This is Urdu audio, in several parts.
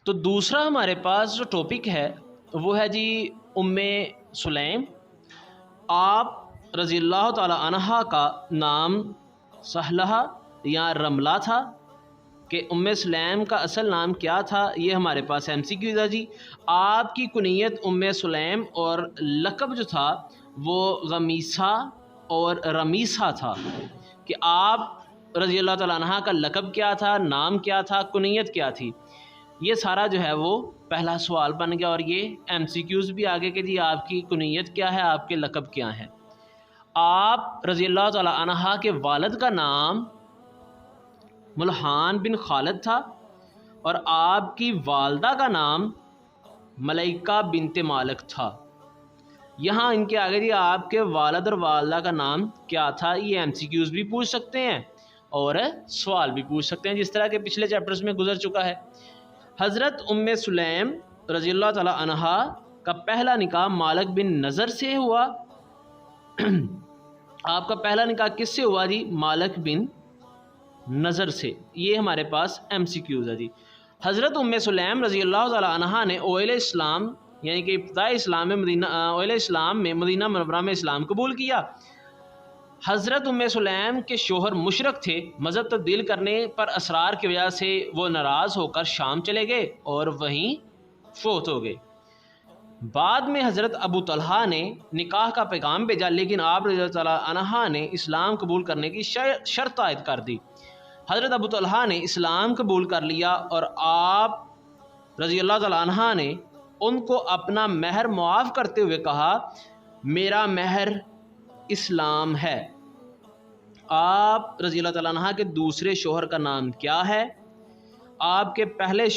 تو دوسرا ہمارے پاس جو ٹاپک ہے وہ ہے جی ام سلیم۔ آپ رضی اللہ تعالی عنہا کا نام سہلہ یا رملہ تھا کہ ام سلیم کا اصل نام کیا تھا، یہ ہمارے پاس ایم سی کیو تھا جی۔ آپ کی کنیت ام سلیم اور لقب جو تھا وہ غمیسہ اور رمیسہ تھا کہ آپ رضی اللہ تعالیٰ عنہ کا لقب کیا تھا، نام کیا تھا، کنیت کیا تھی۔ یہ سارا جو ہے وہ پہلا سوال بن گیا، اور یہ ایم سی کیوز بھی آگے کہ جی آپ کی کنیت کیا ہے، آپ کے لقب کیا ہے۔ آپ رضی اللہ تعالیٰ عنہ کے والد کا نام ملحان بن خالد تھا، اور آپ کی والدہ کا نام ملائکہ بنت مالک تھا۔ یہاں ان کے آگے جی آپ کے والد اور والدہ کا نام کیا تھا، یہ ایم سی کیوز بھی پوچھ سکتے ہیں اور سوال بھی پوچھ سکتے ہیں، جس طرح کہ پچھلے چیپٹرز میں گزر چکا ہے۔ حضرت ام سلیم رضی اللہ تعالی عنہا کا پہلا نکاح مالک بن نضر سے ہوا۔ آپ کا پہلا نکاح کس سے ہوا جی؟ مالک بن نظر سے۔ یہ ہمارے پاس ایم سی کیوز ہے جی۔ حضرت ام سلیم رضی اللہ تعالی عنہا نے اوائل اسلام یعنی کہ ابتدائی اسلام میں اوائل اسلام میں مدینہ منورہ میں اسلام قبول کیا۔ حضرت ام سلیم کے شوہر مشرک تھے، مذہب تبدیل کرنے پر اسرار کی وجہ سے وہ ناراض ہو کر شام چلے گئے اور وہیں فوت ہو گئے۔ بعد میں حضرت ابو طلحہ نے نکاح کا پیغام بھیجا، لیکن آپ رضی اللہ تعالیٰ عنہ نے اسلام قبول کرنے کی شرط عائد کر دی۔ حضرت ابو طلحہ نے اسلام قبول کر لیا، اور آپ رضی اللہ تعالیٰ عنہ نے ان کو اپنا مہر معاف کرتے ہوئے کہا، میرا مہر اسلام ہے۔ آپ رضی اللہ تعالیٰ عنہ کے دوسرے شوہر کا نام کیا ہے؟ آپ کے پہلے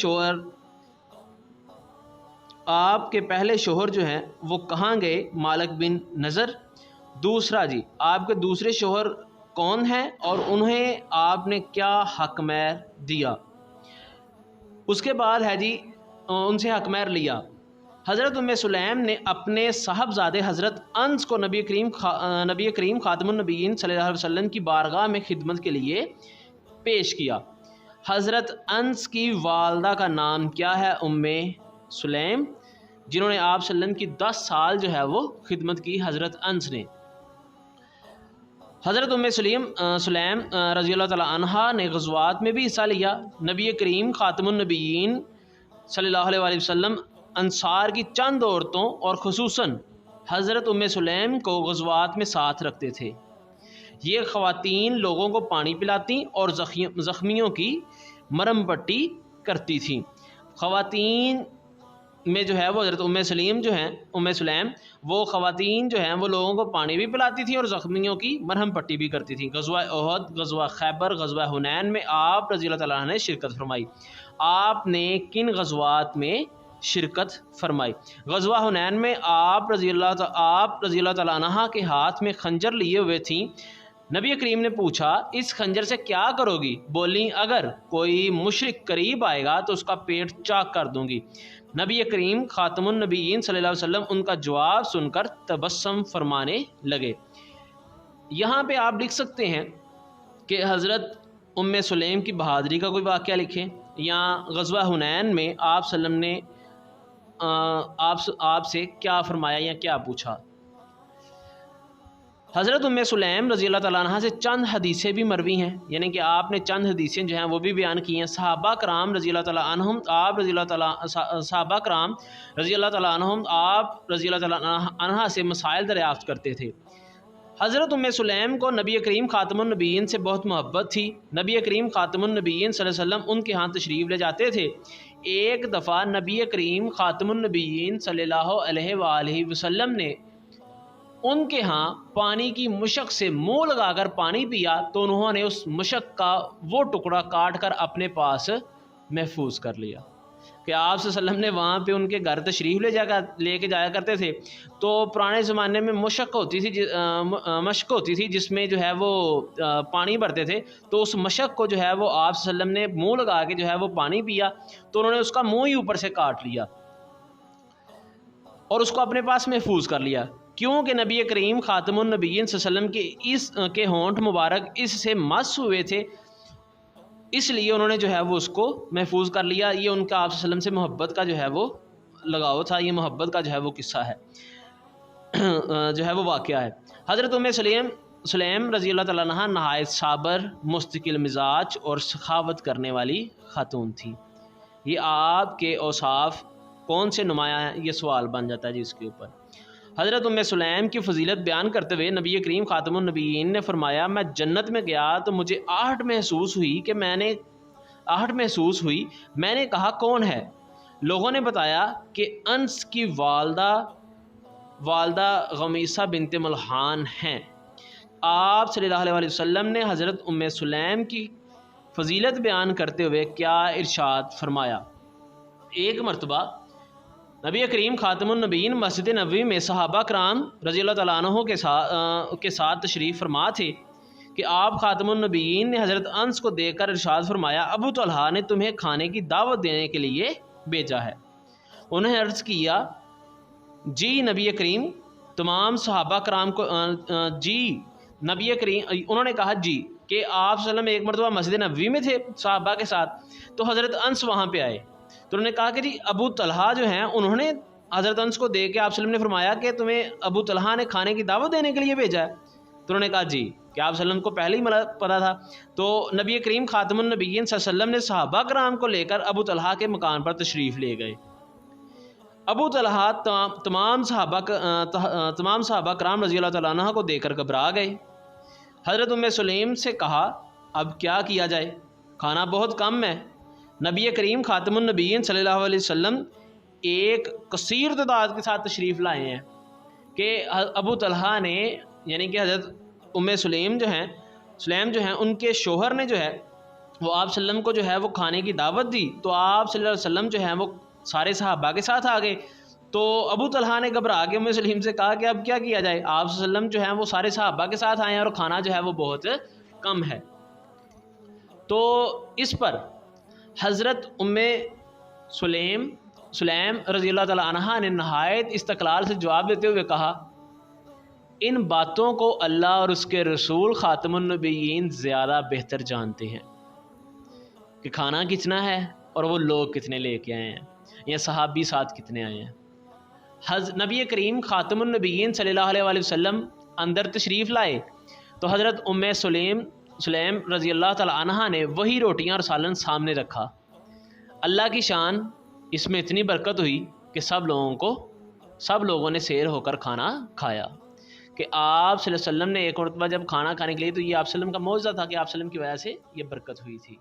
شوہر جو ہیں وہ کہاں گئے؟ مالک بن نضر۔ دوسرا جی آپ کے دوسرے شوہر کون ہیں اور انہیں آپ نے کیا حق مہر دیا؟ اس کے بعد ہے جی ان سے حق مہر لیا۔ حضرت ام سلیم نے اپنے صاحبزادے حضرت انس کو نبی کریم خاتم النبیین صلی اللہ علیہ وسلم کی بارگاہ میں خدمت کے لیے پیش کیا۔ حضرت انس کی والدہ کا نام کیا ہے؟ ام سلیم، جنہوں نے آپ صلی اللہ علیہ وسلم کی 10 سال جو ہے وہ خدمت کی حضرت انس نے۔ حضرت ام سلیم رضی اللہ تعالیٰ عنہ نے غزوات میں بھی حصہ لیا۔ نبی کریم خاتم النبیین صلی اللہ علیہ وسلم انصار کی چند عورتوں اور خصوصاً حضرت ام سلیم کو غزوات میں ساتھ رکھتے تھے۔ یہ خواتین لوگوں کو پانی پلاتی اور زخمیوں کی مرہم پٹی کرتی تھیں۔ خواتین میں جو ہے وہ حضرت ام سلیم وہ خواتین جو ہیں وہ لوگوں کو پانی بھی پلاتی تھیں اور زخمیوں کی مرہم پٹی بھی کرتی تھیں۔ غزوہ احد، غزوہ خیبر، غزوہ حنین میں آپ رضی اللہ تعالیٰ عنہ نے شرکت فرمائی۔ آپ نے کن غزوات میں شرکت فرمائی؟ غزوہ حنین میں آپ رضی اللہ تعالیٰ عنہ کے ہاتھ میں خنجر لیے ہوئے تھیں۔ نبی کریم نے پوچھا، اس خنجر سے کیا کرو گی؟ بولیں، اگر کوئی مشرک قریب آئے گا تو اس کا پیٹ چاک کر دوں گی۔ نبی کریم خاتم النبیین صلی اللہ علیہ وسلم ان کا جواب سن کر تبسم فرمانے لگے۔ یہاں پہ آپ لکھ سکتے ہیں کہ حضرت ام سلیم کی بہادری کا کوئی واقعہ لکھیں، یا غزوہ حنین میں آپ صلی اللہ علیہ وسلم نے آپ سے کیا فرمایا یا کیا پوچھا۔ حضرت ام سلیم رضی اللہ تعالیٰ عنہ سے چند حدیثیں بھی مروی ہیں، یعنی کہ آپ نے چند حدیثیں جو ہیں وہ بھی بیان کی ہیں۔ صحابہ کرام رضی اللہ تعالیٰ عنہم آپ رضی اللہ تعالیٰ عنہ سے مسائل دریافت کرتے تھے۔ حضرت ام سلیم کو نبی کریم خاتم النبیین سے بہت محبت تھی۔ نبی کریم خاتم النبیین صلی اللہ علیہ وسلم ان کے ہاں تشریف لے جاتے تھے۔ ایک دفعہ نبی کریم خاتم النبیین صلی اللہ علیہ وآلہ وسلم نے ان کے ہاں پانی کی مشک سے منہ لگا کر پانی پیا تو انہوں نے اس مشک کا وہ ٹکڑا کاٹ کر اپنے پاس محفوظ کر لیا کہ آپ صلی اللہ علیہ وسلم نے وہاں پہ ان کے گھر تشریف لے کے جایا کرتے تھے، تو پرانے زمانے میں مشک ہوتی تھی جس میں جو ہے وہ پانی بھرتے تھے، تو اس مشک کو جو ہے وہ آپ صلی اللہ علیہ وسلم نے منہ لگا کے جو ہے وہ پانی پیا تو انہوں نے اس کا منہ ہی اوپر سے کاٹ لیا اور اس کو اپنے پاس محفوظ کر لیا، کیونکہ نبی کریم خاتم النبیین صلی اللہ علیہ وسلم کے ہونٹ مبارک اس سے مس ہوئے تھے اس لیے انہوں نے جو ہے وہ اس کو محفوظ کر لیا. یہ ان کا آپ صلی اللہ علیہ وسلم سے محبت کا جو ہے وہ لگاؤ تھا. یہ محبت کا جو ہے وہ قصہ ہے جو ہے وہ واقعہ ہے. حضرت سلیم رضی اللہ تعالیٰ عنہ نہایت صابر، مستقل مزاج اور سخاوت کرنے والی خاتون تھی. یہ آپ کے اوصاف کون سے نمایاں ہیں؟ یہ سوال بن جاتا ہے جی اس کے اوپر. حضرت سلیم کی فضیلت بیان کرتے ہوئے نبی کریم خاتم النبیین نے فرمایا، میں جنت میں گیا تو مجھے آہٹ محسوس ہوئی. میں نے کہا کون ہے؟ لوگوں نے بتایا کہ انس کی والدہ غمیسہ بنت ملحان ہیں. آپ صلی اللہ علیہ وسلم نے حضرت سلیم کی فضیلت بیان کرتے ہوئے کیا ارشاد فرمایا؟ ایک مرتبہ نبی کریم خاتم النبیین مسجد نبوی میں صحابہ کرام رضی اللہ تعالیٰ عنہ کے ساتھ تشریف فرما تھے کہ آپ خاتم النبیین نے حضرت انس کو دیکھ کر ارشاد فرمایا، ابو طلحہ نے تمہیں کھانے کی دعوت دینے کے لیے بھیجا ہے. انہیں عرض کیا، جی نبی کریم. تمام صحابہ کرام کو جی نبی کریم، انہوں نے کہا جی، کہ آپ صلی اللہ علیہ وسلم ایک مرتبہ مسجد نبوی میں تھے صحابہ کے ساتھ، تو حضرت انس وہاں پہ آئے. تو انہوں نے کہا کہ جی ابو طلحہ جو ہیں انہوں نے حضرت انس کو دیکھ کے آپ صلی اللہ علیہ وسلم نے فرمایا کہ تمہیں ابو طلحہ نے کھانے کی دعوت دینے کے لیے بھیجا ہے. تو انہوں نے کہا جی، کہ آپ صلی اللہ علیہ وسلم کو پہلے ہی پتہ تھا. تو نبی کریم خاتم النبیین صلی اللہ علیہ وسلم نے صحابہ کرام کو لے کر ابو طلحہ کے مکان پر تشریف لے گئے. ابو طلحہ تمام صحابہ کرام رضی اللہ تعالیٰ عنہ کو دیکھ کر گھبرا گئے. حضرت سلیم سے کہا، اب کیا کیا جائے؟ کھانا بہت کم ہے. نبی کریم خاتم النبیین صلی اللہ علیہ وسلم ایک کثیر تعداد کے ساتھ تشریف لائے ہیں کہ ابو طلحہ نے، یعنی کہ حضرت سلیم جو ہیں ان کے شوہر نے جو ہے وہ آپ صلی اللہ علیہ وسلم کو جو ہے وہ کھانے کی دعوت دی. تو آپ صلی اللہ علیہ وسلم جو ہیں وہ سارے صحابہ کے ساتھ آ گئے. تو ابو طلحہ نے گھبرا کے سلیم سے کہا کہ اب کیا کیا جائے؟ آپ صلی اللہ علیہ وسلم جو ہیں وہ سارے صحابہ کے ساتھ آئے ہیں اور کھانا جو ہے وہ بہت کم ہے. تو اس پر حضرت سلیم رضی اللہ تعالیٰ عنہ نے نہایت استقلال سے جواب دیتے ہوئے کہا، ان باتوں کو اللہ اور اس کے رسول خاتم النبیین زیادہ بہتر جانتے ہیں کہ کھانا کتنا ہے اور وہ لوگ کتنے لے کے آئے ہیں یا صحابی ساتھ کتنے آئے ہیں. نبی کریم خاتم النبیین صلی اللہ علیہ وسلم اندر تشریف لائے تو حضرت سلیم رضی اللہ تعالیٰ عنہ نے وہی روٹیاں اور سالن سامنے رکھا. اللہ کی شان، اس میں اتنی برکت ہوئی کہ سب لوگوں نے سیر ہو کر کھانا کھایا. کہ آپ صلی اللہ علیہ وسلم نے ایک مرتبہ جب کھانا کھانے کے لیے، تو یہ آپ صلی اللہ علیہ وسلم کا معجزہ تھا کہ آپ صلی اللہ علیہ وسلم کی وجہ سے یہ برکت ہوئی تھی.